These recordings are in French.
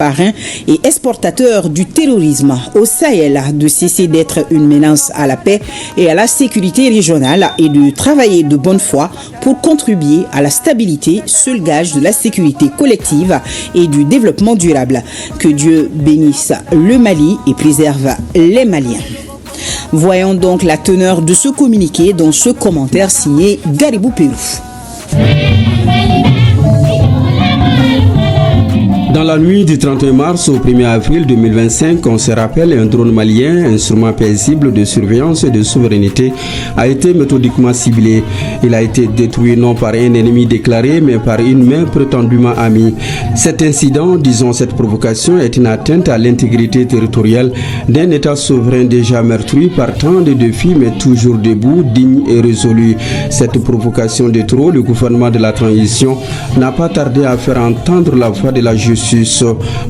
parrain et exportateur du terrorisme au Sahel de cesser d'être une menace à la paix et à la sécurité régionale et de travailler de bonne foi pour contribuer à la stabilité, seul gage de la sécurité collective et du développement durable. Que Dieu bénisse le Mali et préserve les Maliens. Voyons donc la teneur de ce communiqué dans ce commentaire signé Garibou Pérou. Dans la nuit du 31 mars au 1er avril 2025, on se rappelle, un drone malien, instrument paisible de surveillance et de souveraineté, a été méthodiquement ciblé. Il a été détruit non par un ennemi déclaré, mais par une main prétendument amie. Cet incident, disons cette provocation, est une atteinte à l'intégrité territoriale d'un État souverain déjà meurtri par tant de défis, mais toujours debout, digne et résolu. Cette provocation de trop, le gouvernement de la transition n'a pas tardé à faire entendre la voix de la justice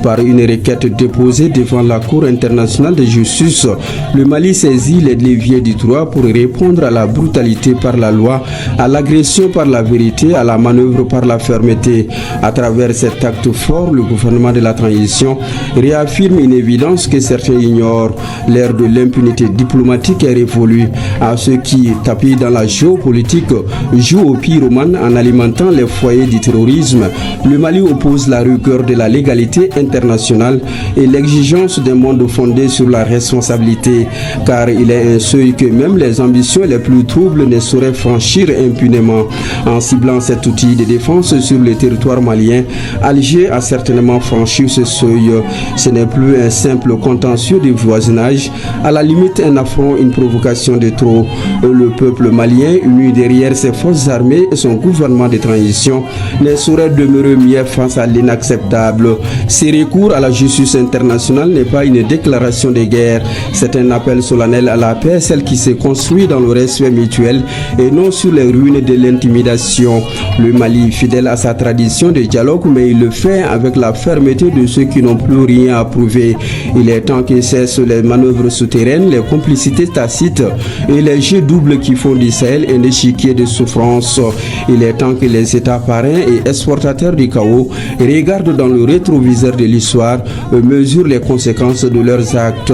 par une requête déposée devant la Cour internationale de justice. Le Mali saisit les leviers du droit pour répondre à la brutalité par la loi, à l'agression par la vérité, à la manœuvre par la fermeté. À travers cet acte fort, le gouvernement de la transition réaffirme une évidence que certains ignorent. L'ère de l'impunité diplomatique est révolue. À ceux qui, tapis dans la géopolitique, jouent au pyromane en alimentant les foyers du terrorisme, le Mali oppose la rigueur de la légalité internationale et l'exigence d'un monde fondé sur la responsabilité, car il est un seuil que même les ambitions les plus troubles ne sauraient franchir impunément. En ciblant cet outil de défense sur le territoire malien, Alger a certainement franchi ce seuil. Ce n'est plus un simple contentieux de voisinage, à la limite un affront, une provocation de trop. Le peuple malien, uni derrière ses forces armées et son gouvernement de transition, ne saurait demeurer mieux face à l'inacceptable. Ce recours à la justice internationale n'est pas une déclaration de guerre, c'est un appel solennel à la paix, celle qui se construit dans le respect mutuel et non sur les ruines de l'intimidation. Le Mali, fidèle à sa tradition de dialogue, mais il le fait avec la fermeté de ceux qui n'ont plus rien à prouver. Il est temps que cessent les manœuvres souterraines, les complicités tacites et les jeux doubles qui font du Sahel un échiquier de souffrance. Il est temps que les États parrains et exportateurs du chaos regardent dans le rétroviseur de l'histoire, mesurent les conséquences de leurs actes,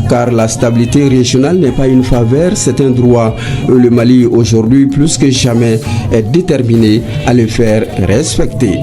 car la stabilité régionale n'est pas une faveur, c'est un droit. Le Mali aujourd'hui plus que jamais est déterminé à le faire respecter.